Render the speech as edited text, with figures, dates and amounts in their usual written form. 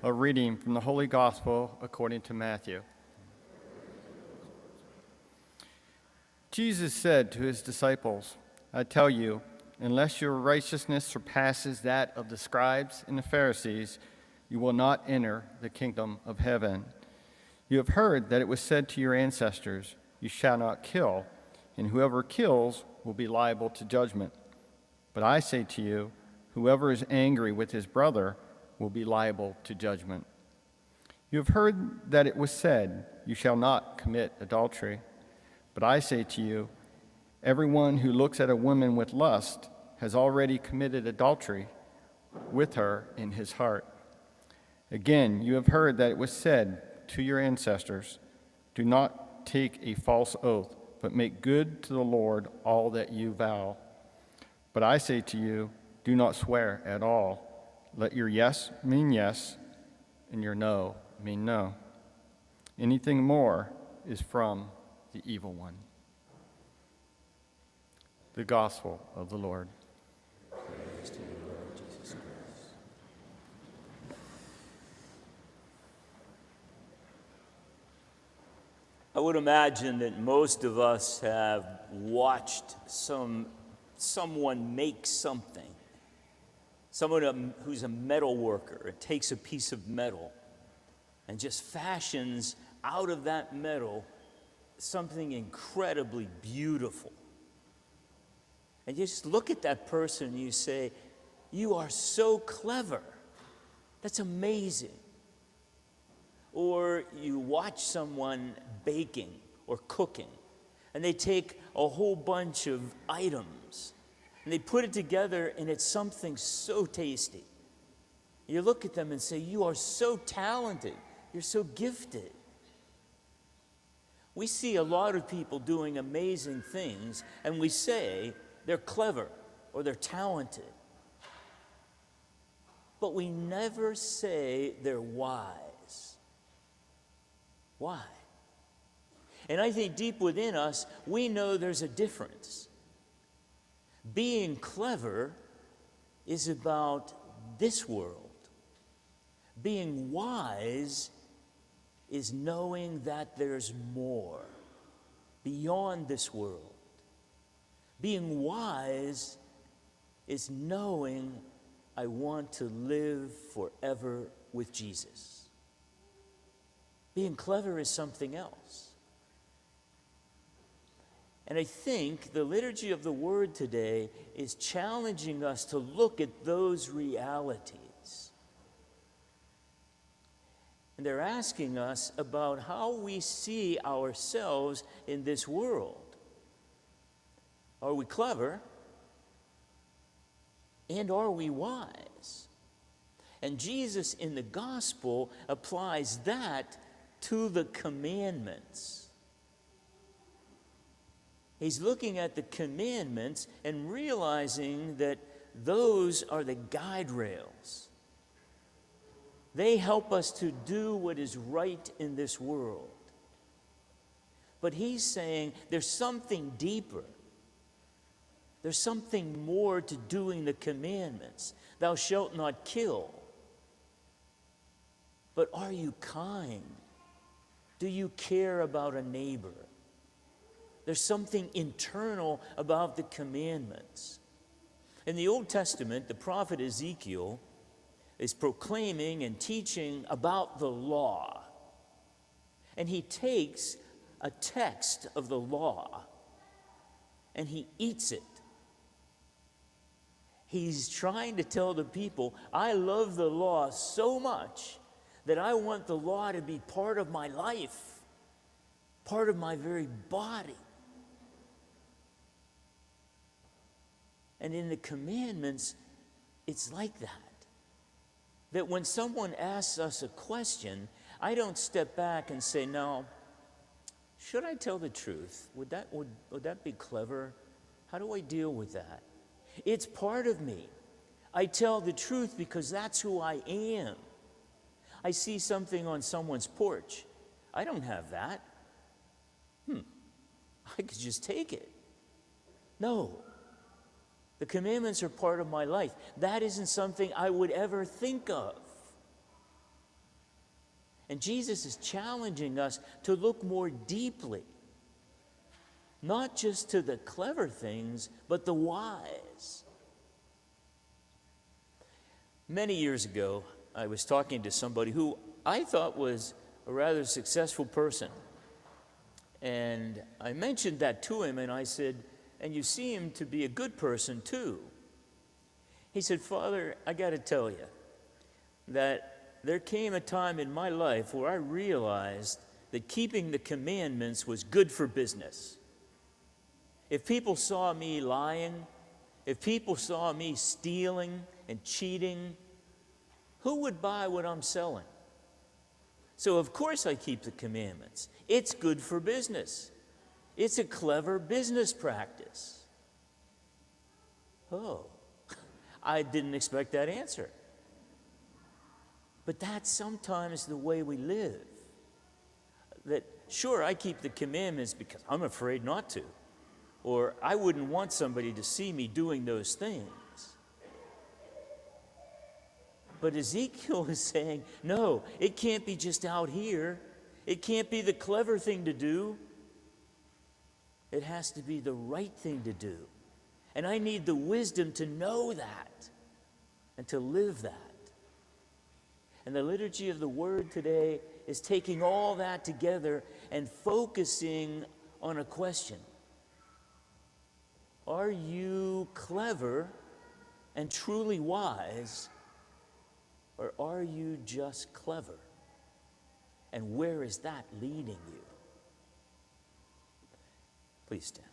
A reading from the Holy Gospel according to Matthew. Jesus said to his disciples, "I tell you, unless your righteousness surpasses that of the scribes and the Pharisees, you will not enter the kingdom of heaven. You have heard that it was said to your ancestors, 'You shall not kill,' and whoever kills will be liable to judgment. But I say to you, whoever is angry with his brother will be liable to judgment. You have heard that it was said, 'You shall not commit adultery.' But I say to you, everyone who looks at a woman with lust has already committed adultery with her in his heart. Again, you have heard that it was said to your ancestors, 'Do not take a false oath, but make good to the Lord all that you vow.' But I say to you, do not swear at all. Let your yes mean yes, and your no mean no. Anything more is from the evil one." The Gospel of the Lord. Praise to you, Lord Jesus Christ. I would imagine that most of us have watched someone make something. Someone who's a metal worker, it takes a piece of metal and just fashions out of that metal something incredibly beautiful. And you just look at that person and you say, "You are so clever. That's amazing." Or you watch someone baking or cooking, and they take a whole bunch of items and they put it together, and it's something so tasty. You look at them and say, "You are so talented. You're so gifted." We see a lot of people doing amazing things, and we say they're clever or they're talented. But we never say they're wise. Why? And I think deep within us, we know there's a difference. Being clever is about this world. Being wise is knowing that there's more beyond this world. Being wise is knowing I want to live forever with Jesus. Being clever is something else. And I think the liturgy of the word today is challenging us to look at those realities. And they're asking us about how we see ourselves in this world. Are we clever? And are we wise? And Jesus in the gospel applies that to the commandments. He's looking at the commandments and realizing that those are the guide rails. They help us to do what is right in this world. But he's saying there's something deeper. There's something more to doing the commandments. Thou shalt not kill. But are you kind? Do you care about a neighbor? There's something internal about the commandments. In the Old Testament, the prophet Ezekiel is proclaiming and teaching about the law. And he takes a text of the law and he eats it. He's trying to tell the people, I love the law so much that I want the law to be part of my life, part of my very body. And in the commandments, it's like that. That when someone asks us a question, I don't step back and say, "No, should I tell the truth? Would that be clever? How do I deal with that?" It's part of me. I tell the truth because that's who I am. I see something on someone's porch. I don't have that. I could just take it. No. The commandments are part of my life. That isn't something I would ever think of. And Jesus is challenging us to look more deeply, not just to the clever things, but the whys. Many years ago, I was talking to somebody who I thought was a rather successful person. And I mentioned that to him, and I said, "And you seem to be a good person too." He said, "Father, I got to tell you that there came a time in my life where I realized that keeping the commandments was good for business. If people saw me lying, if people saw me stealing and cheating, who would buy what I'm selling? So of course I keep the commandments. It's good for business. It's a clever business practice." Oh, I didn't expect that answer. But that's sometimes the way we live. That, sure, I keep the commandments because I'm afraid not to, or I wouldn't want somebody to see me doing those things. But Ezekiel is saying, no, it can't be just out here. It can't be the clever thing to do. It has to be the right thing to do. And I need the wisdom to know that and to live that. And the liturgy of the Word today is taking all that together and focusing on a question. Are you clever and truly wise, or are you just clever? And where is that leading you? Please stand.